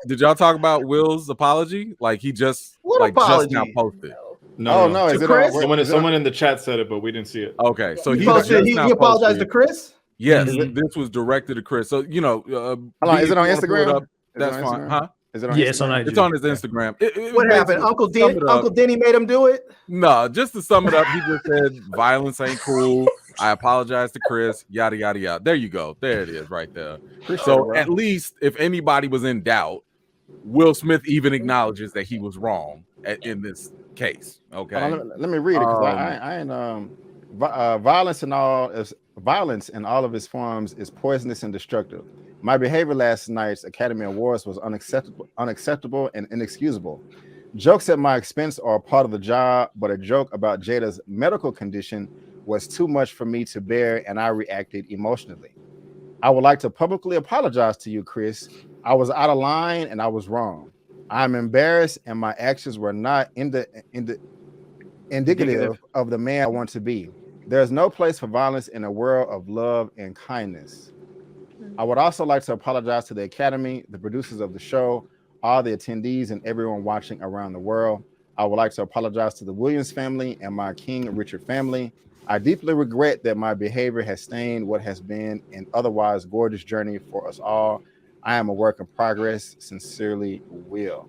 did y'all talk about Will's apology? Like he just just now posted. No. Is it Chris? Someone in the chat said it, but we didn't see it. Okay, so he posted. He apologized to Chris. Yes, this was directed to Chris. So is it on Instagram? That's fine, huh? Is it on Instagram? It's on his Instagram. What happened? Uncle Denny made him do it? No, just to sum it up, he just said violence ain't cool. I apologize to Chris. Yada yada yada. There you go. There it is, right there. So at least if anybody was in doubt, Will Smith even acknowledges that he was wrong in this case. Okay, let me read it because I ain't violence in all of its forms is poisonous and destructive. My behavior last night's Academy Awards was unacceptable and inexcusable. Jokes at my expense are a part of the job, but a joke about Jada's medical condition was too much for me to bear, and I reacted emotionally. I would like to publicly apologize to you, Chris. I was out of line and I was wrong. I'm embarrassed, and my actions were not indicative of the man I want to be. There's no place for violence in a world of love and kindness. I would also like to apologize to the Academy, the producers of the show, all the attendees, and everyone watching around the world. I would like to apologize to the Williams family and my King Richard family. I deeply regret that my behavior has stained what has been an otherwise gorgeous journey for us all. I am a work in progress. Sincerely, Will.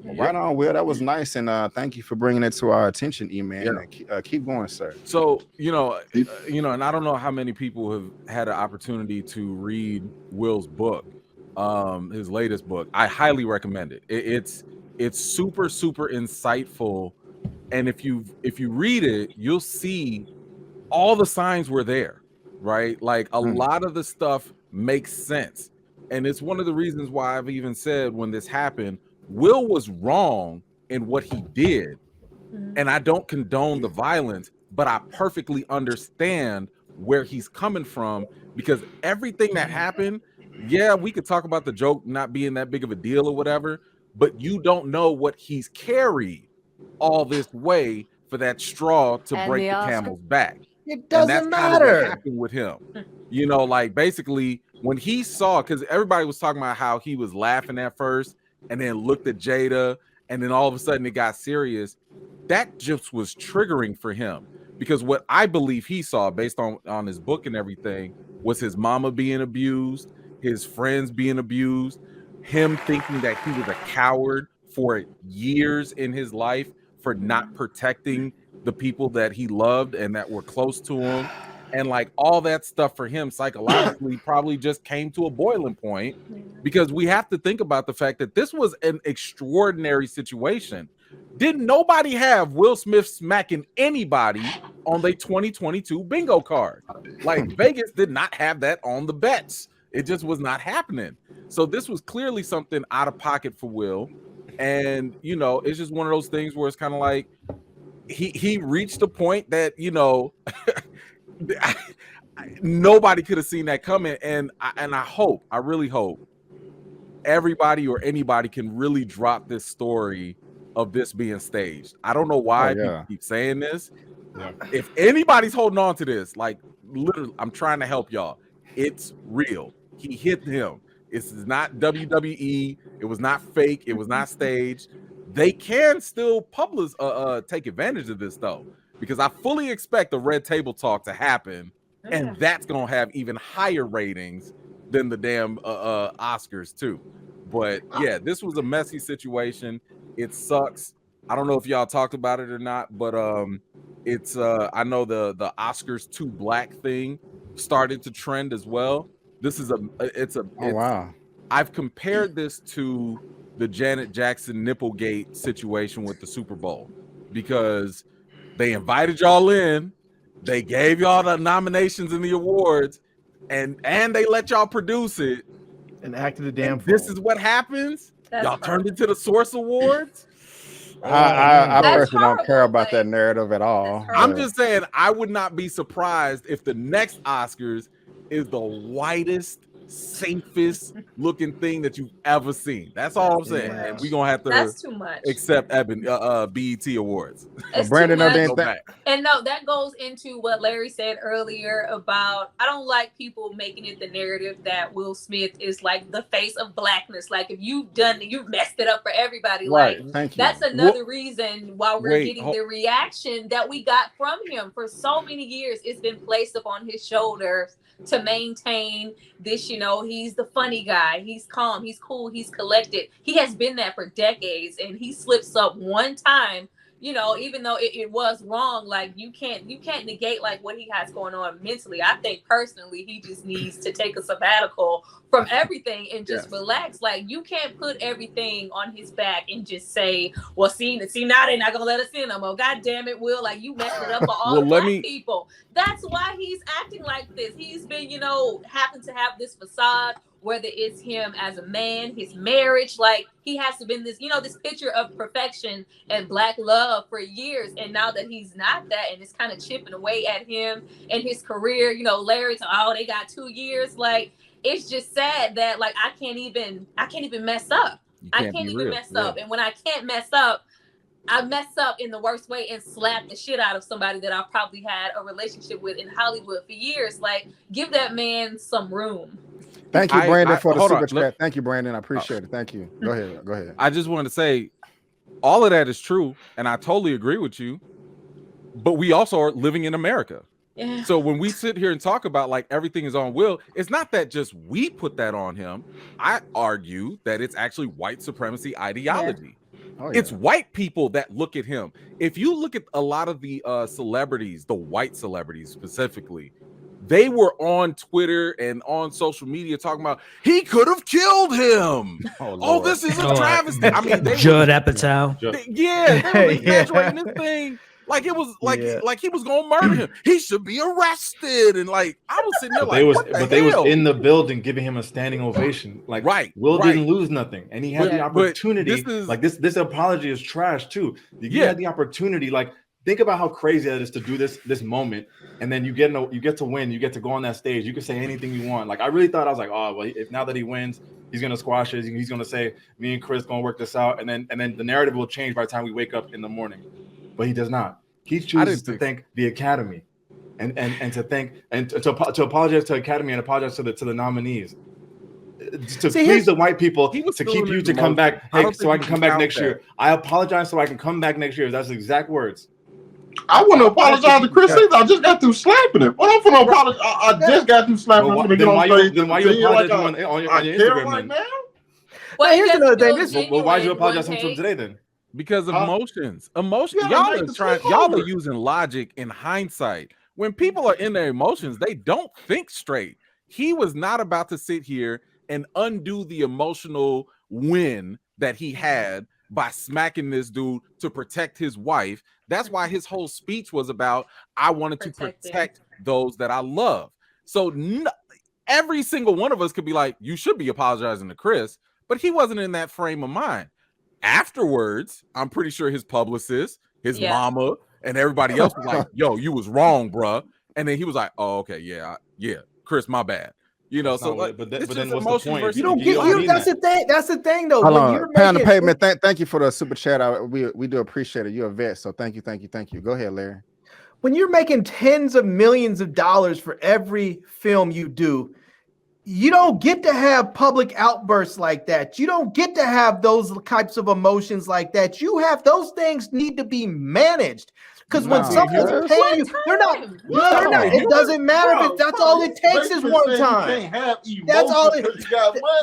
Well, right on, Will. That was nice, and thank you for bringing it to our attention, Eman. Yeah. Keep going, sir. So and I don't know how many people have had an opportunity to read Will's book, his latest book. I highly recommend it. It's super super insightful, and if you read it, you'll see all the signs were there, right? Like a lot of the stuff makes sense, and it's one of the reasons why I've even said when this happened, Will was wrong in what he did, and I don't condone the violence, but I perfectly understand where he's coming from, because everything that happened, we could talk about the joke not being that big of a deal or whatever, but you don't know what he's carried all this way for that straw to break the camel's back. It doesn't matter. Kind of what happened with him. Like basically when he saw, because everybody was talking about how he was laughing at first and then looked at Jada, and then all of a sudden it got serious. That just was triggering for him, because what I believe he saw based on his book and everything was his mama being abused, his friends being abused, him thinking that he was a coward for years in his life for not protecting the people that he loved and that were close to him. And like all that stuff for him psychologically probably just came to a boiling point, because we have to think about the fact that this was an extraordinary situation. Did nobody have Will Smith smacking anybody on their 2022 bingo card? Like Vegas did not have that on the bets. It just was not happening. So this was clearly something out of pocket for Will. And, it's just one of those things where it's kind of like he reached a point that, nobody could have seen that coming. And I really hope everybody or anybody can really drop this story of this being staged. I don't know why people keep saying this. Yeah. If anybody's holding on to this, like literally, I'm trying to help y'all. It's real. He hit him. This is not WWE. It was not fake. It was not staged. They can still take advantage of this though, because I fully expect the Red Table Talk to happen, and that's gonna have even higher ratings than the damn Oscars too. But yeah, this was a messy situation. It sucks. I don't know if y'all talked about it or not, but it's I know the Oscars too black thing started to trend as well. This is wow. I've compared this to the Janet Jackson Nipplegate situation with the Super Bowl, because they invited y'all in, they gave y'all the nominations and the awards, and they let y'all produce it and acted a damn fool. This is what happens. Y'all turned it to the Source Awards. I personally don't care about that narrative at all. I'm just saying, I would not be surprised if the next Oscars is the whitest, safest, looking thing that you've ever seen. That's all I'm saying. And we're gonna have to That's too much. accept BET awards. Brandon, and no, that goes into what Larry said earlier about I don't like people making it the narrative that Will Smith is like the face of blackness. Like if you've messed it up for everybody. Right. Like Thank you. that's another reason why we're getting the reaction that we got from him for so many years. It's been placed upon his shoulders to maintain this, he's the funny guy, he's calm, he's cool, he's collected. He has been that for decades, and he slips up one time, even though it was wrong. Like you can't negate like what he has going on mentally. I think personally he just needs to take a sabbatical from everything and just relax. Like you can't put everything on his back and just say, well, see now they're not gonna let us in no more. God damn it, Will, like you messed it up for all the black people. That's why he's acting like this. He's been, happen to have this facade, whether it's him as a man, his marriage, like he has to been this, this picture of perfection and black love for years. And now that he's not that, and it's kind of chipping away at him and his career, Larry, they got 2 years. Like, it's just sad that like, I can't even mess up. I can't even mess up. And when I can't mess up, I mess up in the worst way and slap the shit out of somebody that I probably had a relationship with in Hollywood for years. Like, give that man some room. Thank you, Brandon, for the super chat. Thank you, Brandon. I appreciate it. Thank you. Go ahead. I just wanted to say, all of that is true, and I totally agree with you. But we also are living in America. Yeah. So when we sit here and talk about like everything is on Will, it's not that just we put that on him. I argue that it's actually white supremacy ideology. Yeah. Oh, yeah. It's white people that look at him. If you look at a lot of the celebrities, the white celebrities specifically, they were on Twitter and on social media talking about he could have killed him. Oh, this is a travesty. I mean, Judd Apatow. They were exaggerating this thing like it was like he was gonna murder him. He should be arrested. And like I was sitting there they was in the building giving him a standing ovation. Like Will didn't lose nothing, and he had the opportunity. This apology is trash too. You had the opportunity. Like think about how crazy that is to do this moment, and then you get to win. You get to go on that stage. You can say anything you want. Like I really thought I was like, oh well, if now that he wins, he's gonna squash it. He's gonna say me and Chris gonna work this out, and then the narrative will change by the time we wake up in the morning. But he does not. He chooses to thank the Academy, and to thank and to apologize to the Academy and apologize to the nominees, to please the white people, to keep you to come back. Hey, so I can come back next year. I apologize so I can come back next year. That's the exact words. I want to apologize to Chris. I just got through slapping him. What I'm going to apologize? I just got through slapping him. Then why you apologizing on your Instagram right now? Well, here's another thing. Well, why did you apologize to him today then? Because of emotions. Y'all are using logic in hindsight. When people are in their emotions, they don't think straight. He was not about to sit here and undo the emotional win that he had by smacking this dude to protect his wife. That's why his whole speech was about, I wanted to protect those that I love. So every single one of us could be like, you should be apologizing to Chris, but he wasn't in that frame of mind. Afterwards, I'm pretty sure his publicist, his mama, and everybody else was like, yo, you was wrong, bruh. And then he was like, oh, okay, yeah, Chris, my bad. So like, but then what's the point? You don't get you. That's the thing. That's the thing, though. Hold on. Pound the pavement. Thank you for the super chat. We do appreciate it. You're a vet, so thank you. Go ahead, Larry. When you're making tens of millions of dollars for every film you do, you don't get to have public outbursts like that. You don't get to have those types of emotions like that. Those things need to be managed. Because when someone's paying you, they're not. It doesn't matter if that's all it takes is one time. That's all it.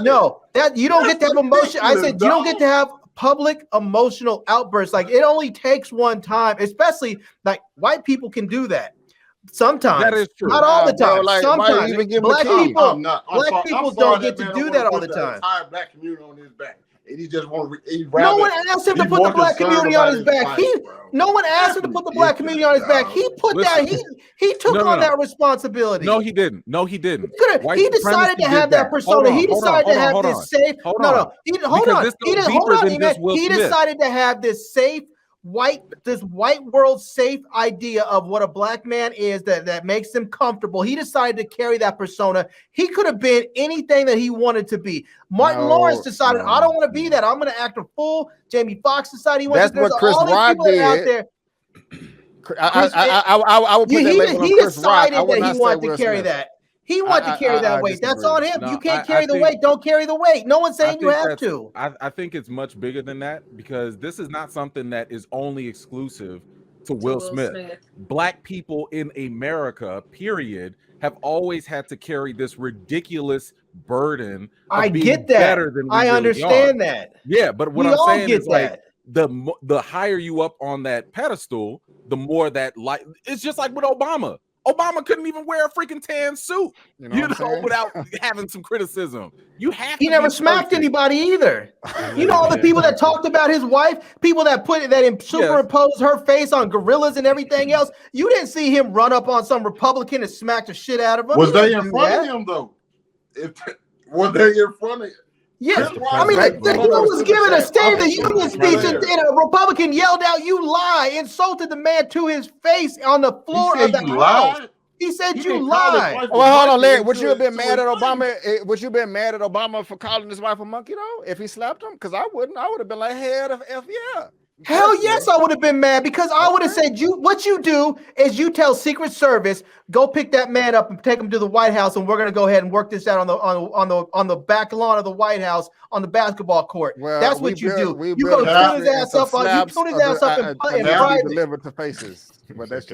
No, that you don't get to have emotion. I said you don't get to have public emotional outbursts. Like it only takes one time, especially like white people can do that. Sometimes that is true. Not all the time. Like, sometimes black people don't get to do that all the time. Entire black community on his back. And he just won't. No one asked him to put the black community on his back. No one asked him to put the black community on his back. He put that. He took on that responsibility. No, he didn't. He decided to have that persona. He decided to have this safe. No. Hold on. He decided to have this safe, white world safe idea of what a black man is that makes him comfortable. He decided to carry that persona. He could have been anything that he wanted to be. Martin Lawrence decided, I don't want to be that. I'm going to act a fool. Jamie Foxx decided he wanted to. That's what Chris Rock did. Out there. I would put that label on Chris Rock. He decided that he wanted to carry that. He wanted to carry that weight. That's on him. You can't carry the weight. Don't carry the weight. No one's saying you have to. I think it's much bigger than that, because this is not something that is only exclusive to Will Smith. Black people in America, period, have always had to carry this ridiculous burden of being better than we I understand that. Yeah, but what I'm saying is like the higher you up on that pedestal, the more that it's just like with Obama. Obama couldn't even wear a freaking tan suit, you know without having some criticism. He never smacked anybody either. You know all the people that talked about his wife, people that superimposed her face on gorillas and everything else. You didn't see him run up on some Republican and smack the shit out of him. Was they in front of him though? Were they in front of him? Yes, I mean, he was giving a State of the Union speech, and a Republican yelled out, "You lie!" Insulted the man to his face on the floor of the House. He said, "You lie." Well, hold on, Larry. Would you have been mad at Obama? Would you have been mad at Obama for calling his wife a monkey though? If he slapped him, because I wouldn't. I would have been like, "Hell, the F yeah." Hell yes, I would have been mad, because I would have said, what you do is you tell Secret Service, go pick that man up and take him to the White House, and we're gonna go ahead and work this out on the back lawn of the White House on the basketball court. Well, that's what you do. You go tune his ass up in private. Delivered to faces.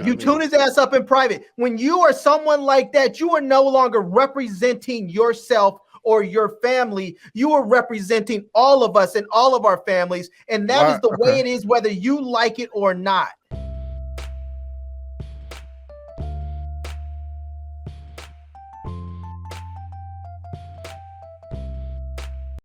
You tune his ass up in private. When you are someone like that, you are no longer representing yourself or your family. You are representing all of us and all of our families, and that is the way it is, whether you like it or not.